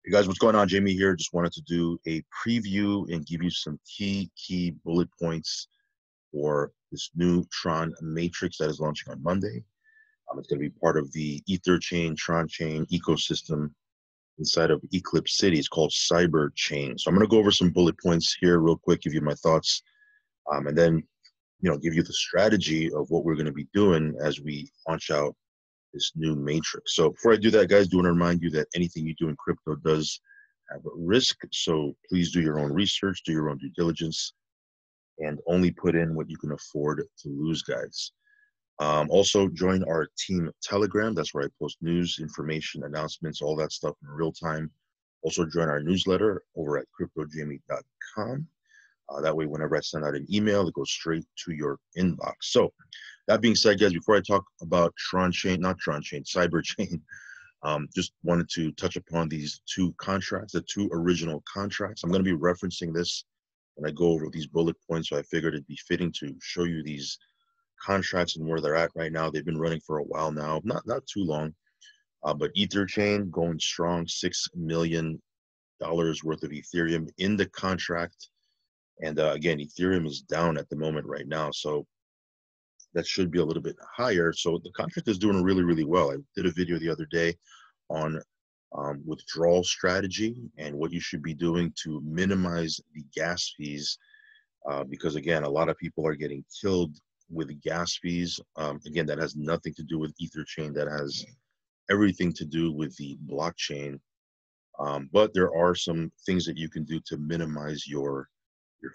Hey guys, what's going on? Jamie here. Just wanted to do a preview and give you some key bullet points for this new Tron matrix that is launching on Monday. It's going to be part of the EtherChain, Tron chain ecosystem inside of Eclipse City. It's called Cyberchain. So I'm going to go over some bullet points here real quick, give you my thoughts, and then give you the strategy of what we're going to be doing as we launch out this new matrix. So before I do that, guys, do want to remind you that anything you do in crypto does have a risk. So please do your own research, do your own due diligence, and only put in what you can afford to lose, guys. Also, join our team Telegram. That's where I post news, information, announcements, all that stuff in real time. Also, join our newsletter over at cryptojamie.com. That way, whenever I send out an email, it goes straight to your inbox. So that being said, guys, before I talk about Cyberchain, just wanted to touch upon these two contracts, the two original contracts. I'm going to be referencing this when I go over these bullet points, so I figured it'd be fitting to show you these contracts and where they're at right now. They've been running for a while now, not too long, but EtherChain going strong, $6 million worth of Ethereum in the contract. And again, Ethereum is down at the moment right now, so that should be a little bit higher. So the contract is doing really well. I did a video the other day on withdrawal strategy and what you should be doing to minimize the gas fees, because again, a lot of people are getting killed with gas fees. Again, that has nothing to do with EtherChain. That has everything to do with the blockchain. But there are some things that you can do to minimize your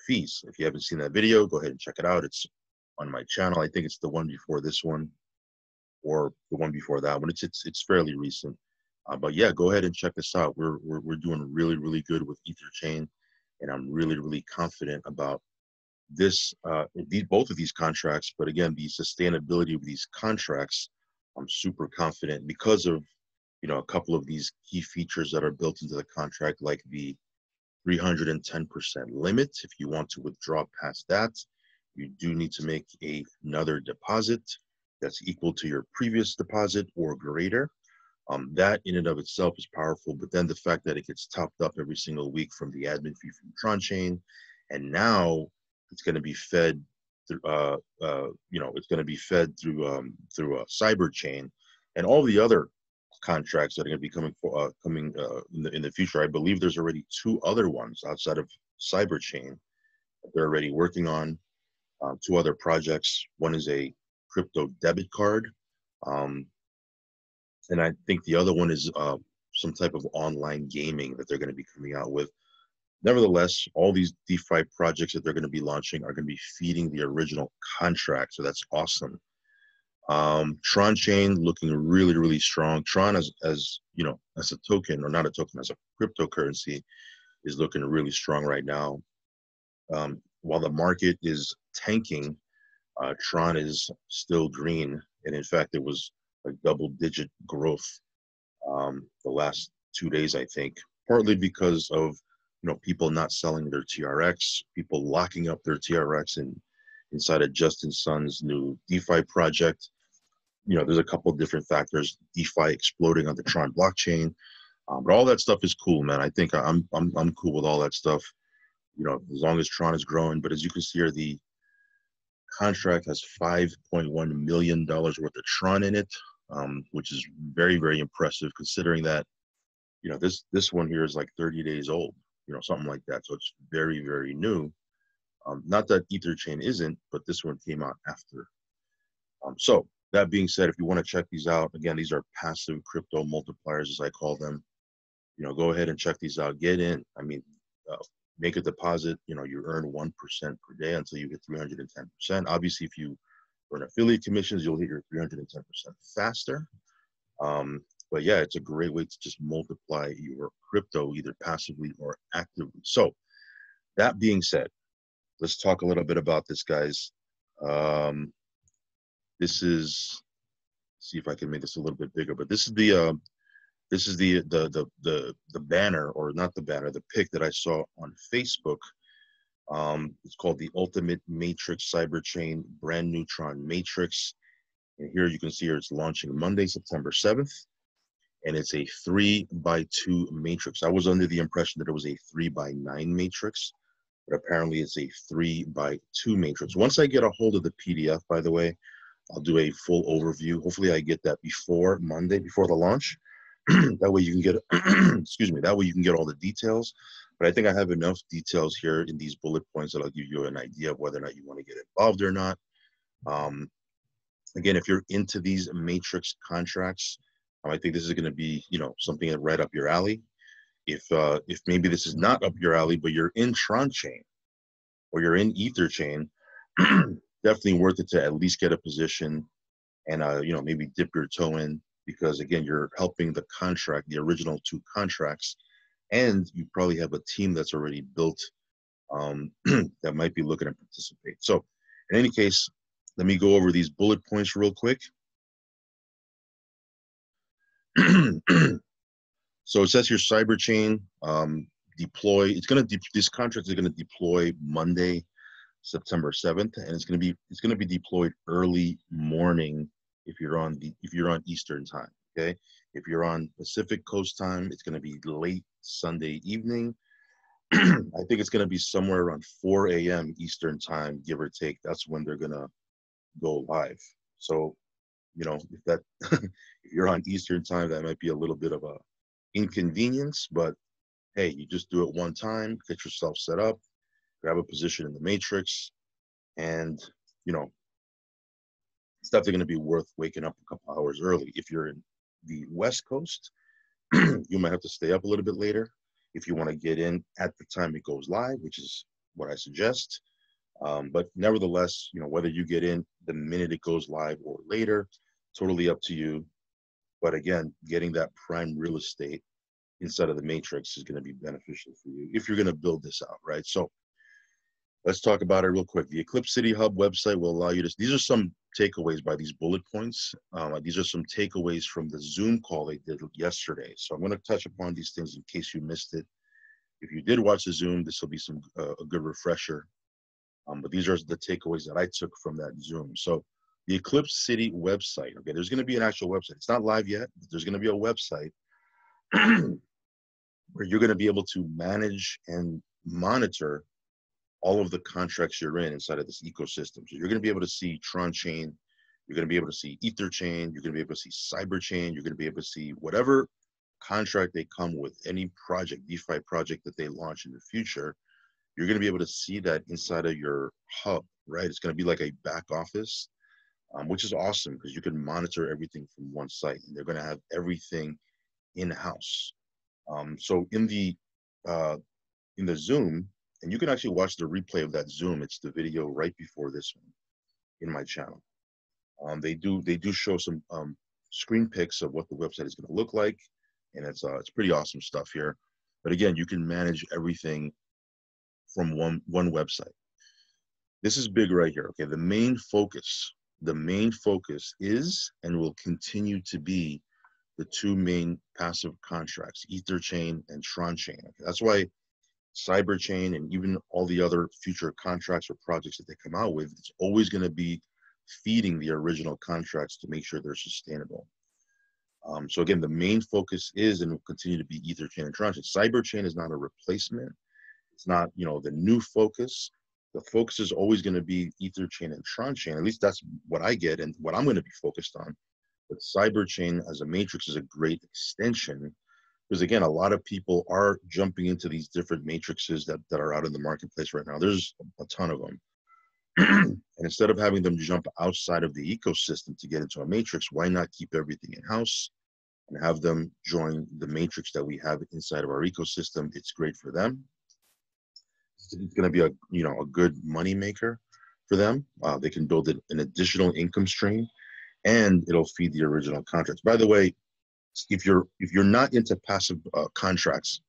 fees. If you haven't seen that video, go ahead and check it out. It's on my channel. I think it's the one before this one or the one before that one. It's fairly recent. But yeah, go ahead and check this out. We're doing really good with EtherChain, and I'm really confident about this, both of these contracts. But again, the sustainability of these contracts, I'm super confident because of a couple of these key features that are built into the contract, like the 310% limit. If you want to withdraw past that, you do need to make another deposit that's equal to your previous deposit or greater. That in and of itself is powerful, but then the fact that it gets topped up every single week from the admin fee from Tron chain, and now it's going to be fed through, it's going to be fed through Cyberchain and all the other contracts that are going to be coming in the future. I believe there's already two other ones outside of Cyberchain that they're already working on. Two other projects. One is a crypto debit card, and I think the other one is some type of online gaming that they're going to be coming out with. Nevertheless, all these DeFi projects that they're going to be launching are going to be feeding the original contract, so that's awesome. Tron chain looking really strong. Tron as a token, or not a token, as a cryptocurrency, is looking really strong right now. While the market is tanking, Tron is still green, and in fact, it was like double-digit growth the last 2 days, I think, partly because of people not selling their TRX, people locking up their TRX inside of Justin Sun's new DeFi project. There's a couple of different factors. DeFi exploding on the Tron blockchain, but all that stuff is cool, man. I think I'm cool with all that stuff. As long as Tron is growing. But as you can see here, the contract has $5.1 million worth of Tron in it, which is very impressive considering that this one here is like 30 days old, something like that. So it's very new. Not that EtherChain isn't, but this one came out after. So that being said, if you want to check these out, again, these are passive crypto multipliers, as I call them. Go ahead and check these out. Get in. I mean, make a deposit. You earn 1% per day until you hit 310%. Obviously, if you earn affiliate commissions, you'll hit your 310% faster. But yeah, it's a great way to just multiply your crypto either passively or actively. So that being said, let's talk a little bit about this, guys. This is, see if I can make this a little bit bigger, but this is the banner, or not the banner, the pic that I saw on Facebook. It's called the Ultimate Matrix Cyberchain Brand New Tron Matrix. And here you can see here it's launching Monday, September 7th. and it's a 3x2 matrix. I was under the impression that it was a 3x9 matrix, but apparently it's a 3x2 matrix. Once I get a hold of the PDF, by the way, I'll do a full overview. Hopefully I get that before Monday, before the launch. That way you can get, excuse me, that way you can get all the details. But I think I have enough details here in these bullet points that I'll give you an idea of whether or not you want to get involved or not. Again, if you're into these matrix contracts, I think this is going to be, you know, something that right up your alley. If maybe this is not up your alley, but you're in TronChain or you're in EtherChain, definitely worth it to at least get a position and you know, maybe dip your toe in, because again, you're helping the contract, the original two contracts, and you probably have a team that's already built that might be looking to participate. So in any case, let me go over these bullet points real quick. So it says here Cyberchain deploy. It's going to these contracts are going to deploy Monday, September 7th, and it's going to be deployed early morning if you're on Eastern time. Okay, if you're on Pacific Coast time, it's going to be late Sunday evening. I think it's going to be somewhere around 4 a.m. Eastern time, give or take. That's when they're going to go live. So, you know, if that if you're on Eastern time, that might be a little bit of a inconvenience, but hey, you just do it one time, get yourself set up, grab a position in the matrix, and you know, it's definitely going to be worth waking up a couple hours early. If you're in the West Coast, you might have to stay up a little bit later if you want to get in at the time it goes live, which is what I suggest. But nevertheless, you know, whether you get in the minute it goes live or later, totally up to you. But again, getting that prime real estate inside of the matrix is going to be beneficial for you if you're going to build this out, right? So let's talk about it real quick. The Eclipse City Hub website will allow you to, these are some takeaways by these bullet points. These are some takeaways from the Zoom call they did yesterday. So I'm going to touch upon these things in case you missed it. If you did watch the Zoom, this will be a good refresher. But these are the takeaways that I took from that Zoom. So the Eclipse City website, okay, there's going to be an actual website. It's not live yet, but there's going to be a website where you're going to be able to manage and monitor all of the contracts you're in inside of this ecosystem. So you're going to be able to see TronChain, you're going to be able to see EtherChain, you're going to be able to see Cyberchain, you're going to be able to see whatever contract they come with, any project, DeFi project that they launch in the future. You're going to be able to see that inside of your hub, right? It's going to be like a back office, which is awesome because you can monitor everything from one site, and they're going to have everything in-house. So in the Zoom, and you can actually watch the replay of that Zoom. It's the video right before this one in my channel. They do show some screen pics of what the website is going to look like, and it's pretty awesome stuff here. But again, you can manage everything from one website. This is big right here. Okay, the main focus is and will continue to be the two main passive contracts, EtherChain and TronChain. Okay, that's why Cyberchain and even all the other future contracts or projects that they come out with, it's always going to be feeding the original contracts to make sure they're sustainable. So again, the main focus is and will continue to be EtherChain and TronChain. Cyberchain is not a replacement. It's not, you know, the new focus. The focus is always going to be EtherChain and TronChain. At least that's what I get and what I'm going to be focused on. But Cyberchain as a matrix is a great extension because, again, a lot of people are jumping into these different matrices that are out in the marketplace right now. There's a ton of them. And instead of having them jump outside of the ecosystem to get into a matrix, why not keep everything in-house and have them join the matrix that we have inside of our ecosystem? It's great for them. It's going to be a good money maker for them. They can build an additional income stream, and it'll feed the original contracts. By the way, if you're not into passive contracts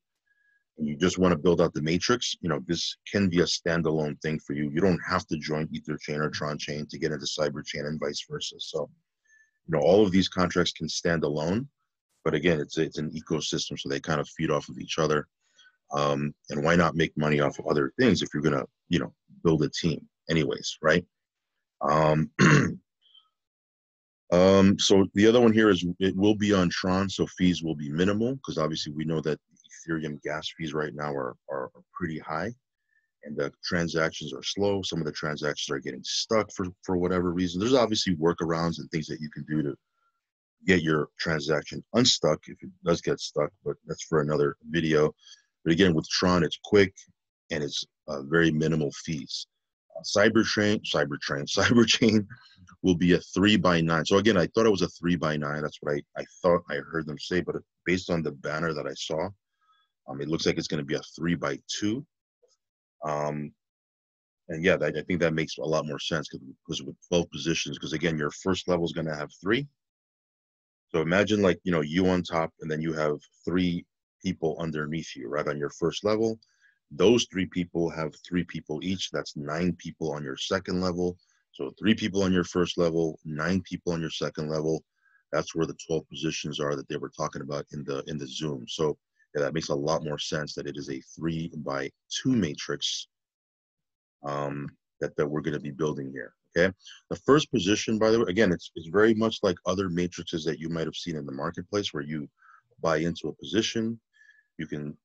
and you just want to build out the matrix, you know, this can be a standalone thing for you. You don't have to join EtherChain or TronChain to get into Cyberchain and vice versa. So, you know, all of these contracts can stand alone, but again, it's an ecosystem, so they kind of feed off of each other. And why not make money off of other things if you're going to, you know, build a team anyways, right? So the other one here is it will be on Tron, so fees will be minimal because obviously we know that Ethereum gas fees right now are pretty high, and the transactions are slow. Some of the transactions are getting stuck for whatever reason. There's obviously workarounds and things that you can do to get your transaction unstuck if it does get stuck, but that's for another video. But again, with Tron, it's quick and it's very minimal fees. Cyberchain will be a 3x9. So again, I thought it was a 3x9. That's what I thought I heard them say, but based on the banner that I saw, it looks like it's going to be a 3x2. And yeah, I think that makes a lot more sense because with 12 positions, because again, your first level is going to have 3. So imagine like, you on top, and then you have 3 people underneath you, right, on your first level. Those 3 people have 3 people each. That's 9 people on your second level. So 3 people on your first level, 9 people on your second level. That's where the 12 positions are that they were talking about in the Zoom. So yeah, that makes a lot more sense that it is a 3x2 matrix that we're going to be building here. Okay. The first position, by the way, again, it's very much like other matrices that you might have seen in the marketplace where you buy into a position. You can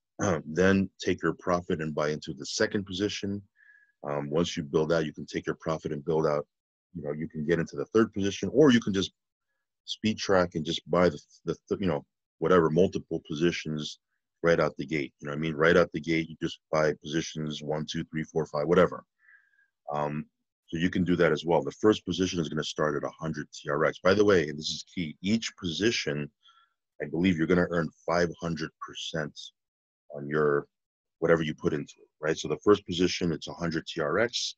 then take your profit and buy into the second position. Once you build out, you can take your profit and build out, you can get into the third position, or you can just speed track and just buy the whatever, multiple positions right out the gate. You know what I mean? Right out the gate, you just buy positions 1, 2, 3, 4, 5, whatever. So you can do that as well. The first position is going to start at 100 TRX. By the way, and this is key, each position, I believe you're going to earn 500% on your whatever you put into it, right? So the first position, it's 100 TRX.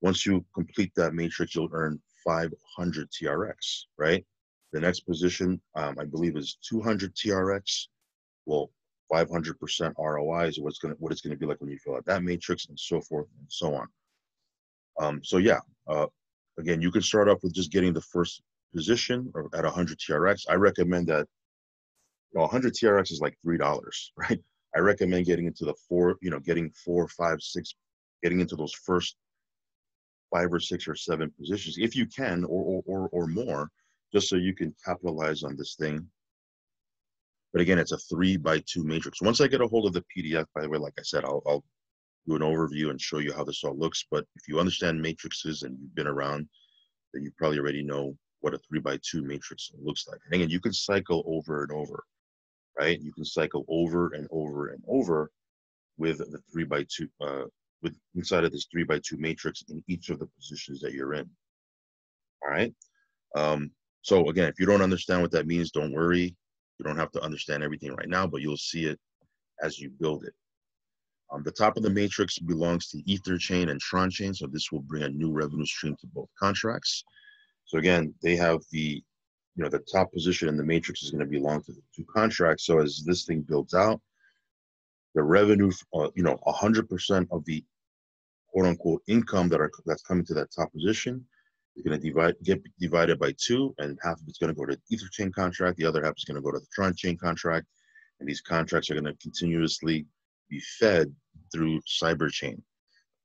Once you complete that matrix, you'll earn 500 TRX, right? The next position, I believe, is 200 TRX. Well, 500% ROI is what it's going to be like when you fill out that matrix, and so forth and so on. So yeah, again, you can start off with just getting the first position or at 100 TRX. I recommend that 100 TRX is like $3, right? I recommend getting into the getting 4, 5, 6, getting into those first 5 or 6 or 7 positions if you can, or more, just so you can capitalize on this thing. But again, it's a 3x2 matrix. Once I get a hold of the PDF, by the way, like I said, I'll do an overview and show you how this all looks. But if you understand matrices and you've been around, then you probably already know what a 3x2 matrix looks like. And again, you can cycle over and over, right? You can cycle over and over and over with the 3x2, with inside of this 3x2 matrix in each of the positions that you're in. All right. So again, if you don't understand what that means, don't worry. You don't have to understand everything right now, but you'll see it as you build it. The top of the matrix belongs to EtherChain and Tron chain, so this will bring a new revenue stream to both contracts. So again, they have the top position in the matrix is going to belong to the 2 contracts. So as this thing builds out, the revenue, 100% of the quote unquote income that's coming to that top position is going to get divided by 2, and half of it's going to go to the EtherChain contract, the other half is going to go to the Tron chain contract, and these contracts are going to continuously be fed through Cyberchain.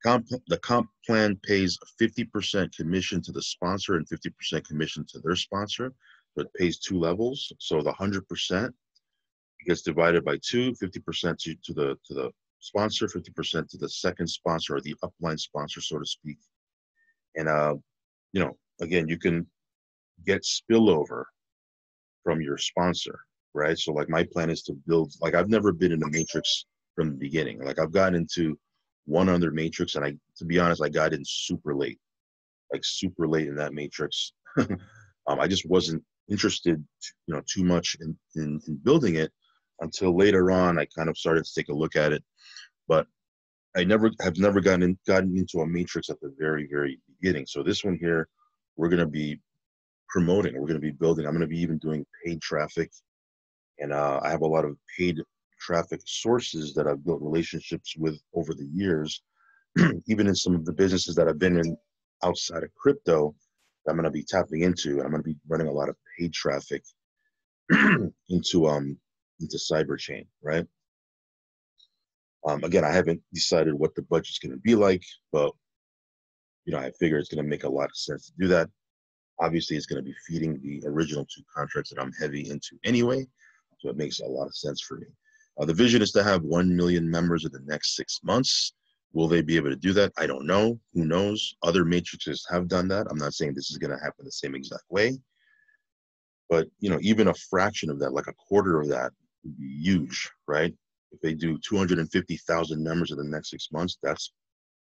The comp plan pays 50% commission to the sponsor and 50% commission to their sponsor. So it pays 2 levels. So the 100% gets divided by 2, 50% to the sponsor, 50% to the second sponsor, or the upline sponsor, so to speak. And again, you can get spillover from your sponsor, right? So like my plan is to build, like I've never been in a matrix from the beginning. Like I've gotten into one other matrix, and to be honest, I got in super late in that matrix. I just wasn't interested, too much in building it until later on. I kind of started to take a look at it, but I have never gotten into a matrix at the very, very beginning. So this one here, we're going to be promoting, we're going to be building. I'm going to be even doing paid traffic, and I have a lot of paid traffic sources that I've built relationships with over the years, even in some of the businesses that I've been in outside of crypto, that I'm going to be tapping into. And I'm going to be running a lot of paid traffic into Cyberchain, right? Again, I haven't decided what the budget's going to be like, but I figure it's going to make a lot of sense to do that. Obviously, it's going to be feeding the original two contracts that I'm heavy into anyway. So it makes a lot of sense for me. The vision is to have 1 million members in the next 6 months. Will they be able to do that? I don't know. Who knows? Other matrices have done that. I'm not saying this is going to happen the same exact way, but even a fraction of that, like a quarter of that, would be huge, right? If they do 250,000 members in the next 6 months, that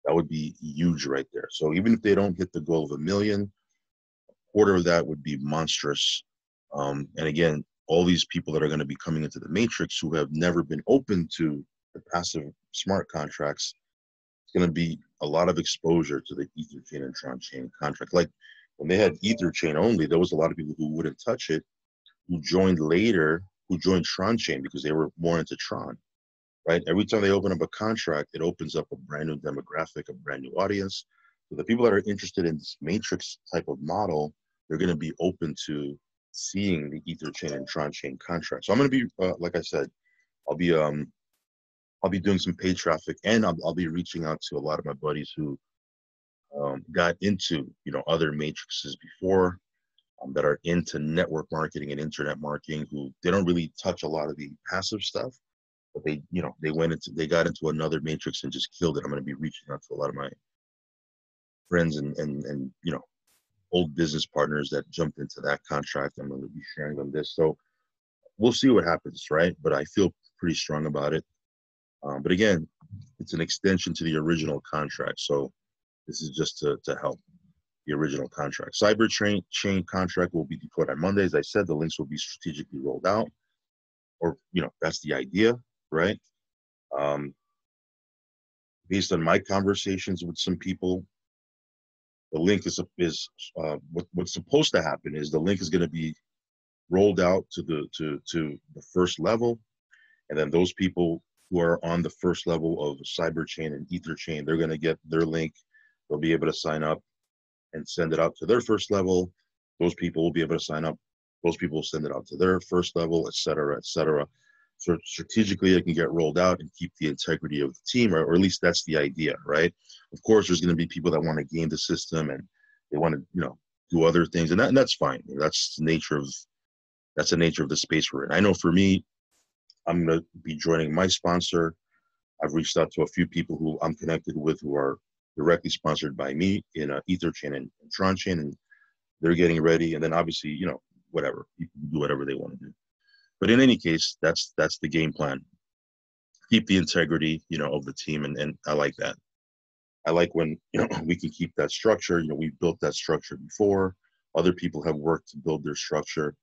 would be huge right there. So even if they don't hit the goal of 1 million, a quarter of that would be monstrous. And again, all these people that are going to be coming into the matrix who have never been open to the passive smart contracts, it's going to be a lot of exposure to the EtherChain and TronChain contract. Like when they had EtherChain only, there was a lot of people who wouldn't touch it, who joined later, who joined TronChain because they were more into Tron, right? Every time they open up a contract, it opens up a brand new demographic, a brand new audience. So the people that are interested in this matrix type of model, they're going to be open to seeing the EtherChain and TronChain contract. So I'm going to be, like I said, I'll be doing some paid traffic, and I'll be reaching out to a lot of my buddies who got into other matrices before, that are into network marketing and internet marketing, who they don't really touch a lot of the passive stuff, but they got into another matrix and just killed it. I'm going to be reaching out to a lot of my friends and old business partners that jumped into that contract. I'm going to be sharing them this. So we'll see what happens, right? But I feel pretty strong about it. But again, it's an extension to the original contract. So this is just to help the original contract. Cyberchain contract will be deployed on Monday. As I said, the links will be strategically rolled out, or that's the idea, right? Based on my conversations with some people, the link is what's supposed to happen is the link is going to be rolled out to the first level, and then those people who are on the first level of Cyberchain and EtherChain, they're going to get their link. They'll be able to sign up and send it out to their first level. Those people will be able to sign up. Those people will send it out to their first level, et cetera, et cetera. So strategically, it can get rolled out and keep the integrity of the team, or at least that's the idea, right? Of course, there's going to be people that want to game the system and they want to, do other things, and that's fine. That's the nature of the space we're in. I know for me, I'm going to be joining my sponsor. I've reached out to a few people who I'm connected with who are directly sponsored by me in EtherChain and TronChain, and they're getting ready. And then obviously, whatever, people do whatever they want to do. But in any case, that's the game plan. Keep the integrity, of the team, and I like that. I like when we can keep that structure. We built that structure before. Other people have worked to build their structure.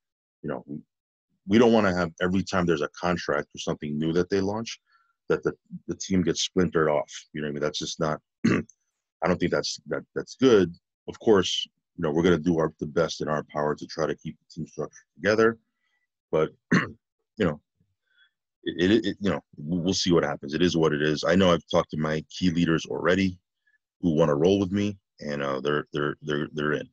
We don't want to have every time there's a contract or something new that they launch, that the team gets splintered off. You know what I mean? That's just not. I don't think that's good. Of course, we're going to do the best in our power to try to keep the team structure together. But we'll see what happens. It is what it is. I know I've talked to my key leaders already who want to roll with me, and they're in.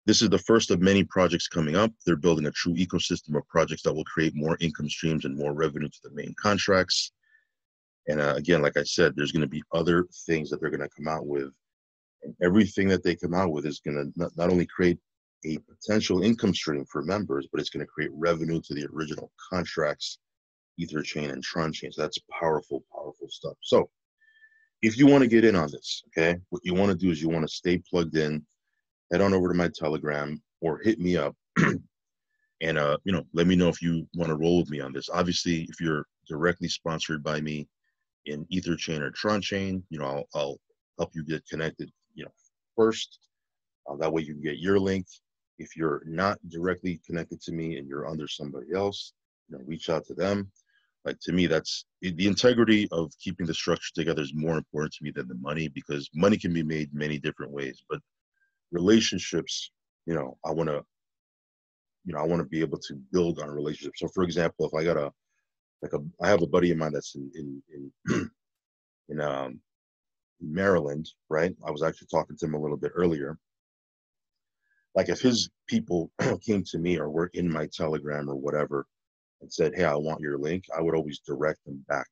This is the first of many projects coming up. They're building a true ecosystem of projects that will create more income streams and more revenue to the main contracts. And again, like I said, there's going to be other things that they're going to come out with. And everything that they come out with is going to not only create a potential income stream for members, but it's going to create revenue to the original contracts, EtherChain and TronChain. So that's powerful, powerful stuff. So if you want to get in on this, okay, what you want to do is you want to stay plugged in, head on over to my Telegram or hit me up and, let me know if you want to roll with me on this. Obviously, if you're directly sponsored by me in EtherChain or TronChain, I'll help you get connected, first. That way you can get your link. If you're not directly connected to me and you're under somebody else, reach out to them. Like, to me, that's the integrity of keeping the structure together is more important to me than the money, because money can be made many different ways. But relationships, I want to be able to build on relationships. So, for example, if I got I have a buddy of mine that's in Maryland, right? I was actually talking to him a little bit earlier. Like, if his people came to me or were in my Telegram or whatever and said, hey, I want your link, I would always direct them back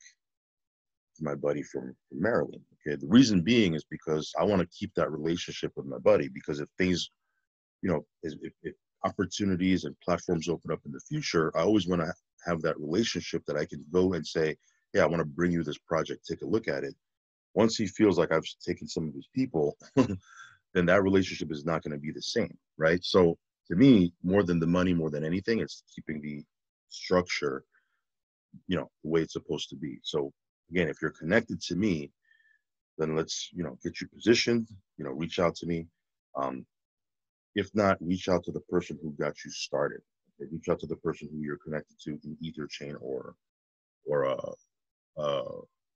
to my buddy from Maryland. Okay, the reason being is because I want to keep that relationship with my buddy, because if things, if opportunities and platforms open up in the future, I always want to have that relationship that I can go and say, hey, I want to bring you this project, take a look at it. Once he feels like I've taken some of his people, then that relationship is not going to be the same, right? So to me, more than the money, more than anything, it's keeping the structure, the way it's supposed to be. So again, if you're connected to me, then let's, get you positioned, reach out to me. If not, reach out to the person who got you started. Okay? Reach out to the person who you're connected to in EtherChain or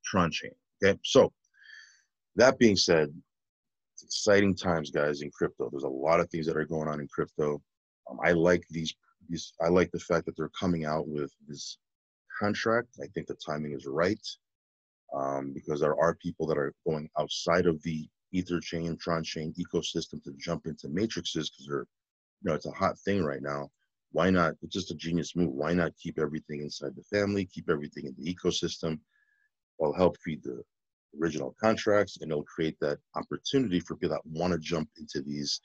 Tron chain. Okay, so that being said, it's exciting times, guys, in crypto. There's a lot of things that are going on in crypto. I like these. I like the fact that they're coming out with this contract. I think the timing is right, because there are people that are going outside of the EtherChain, Tron chain ecosystem to jump into matrices, because they're, it's a hot thing right now. Why not? It's just a genius move. Why not keep everything inside the family, keep everything in the ecosystem? I'll help feed the original contracts, and it'll create that opportunity for people that want to jump into these,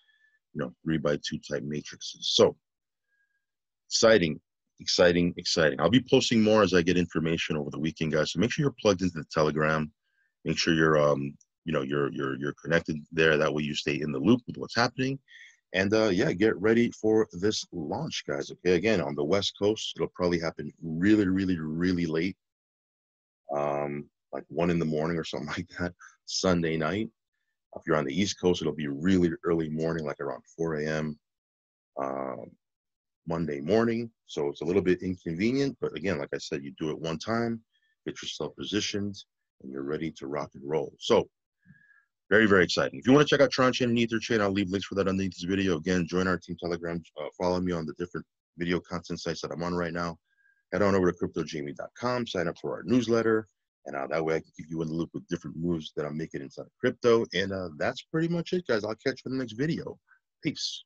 3x2 type matrices. So exciting, exciting, exciting. I'll be posting more as I get information over the weekend, guys. So make sure you're plugged into the Telegram. Make sure you're, you're connected there. That way you stay in the loop with what's happening. And yeah, get ready for this launch, guys. Okay, again, on the West Coast, it'll probably happen really, really, really late. Like 1 in the morning or something like that, Sunday night. If you're on the East Coast, it'll be really early morning, like around 4 a.m. Monday morning. So it's a little bit inconvenient, but again, like I said, you do it one time, get yourself positioned, and you're ready to rock and roll. So very, very exciting. If you want to check out Tron Chain and EtherChain, I'll leave links for that underneath this video. Again, join our team Telegram. Follow me on the different video content sites that I'm on right now. Head on over to cryptojamie.com, sign up for our newsletter, and that way I can keep you in the loop with different moves that I'm making inside of crypto. And that's pretty much it, guys. I'll catch you in the next video. Peace.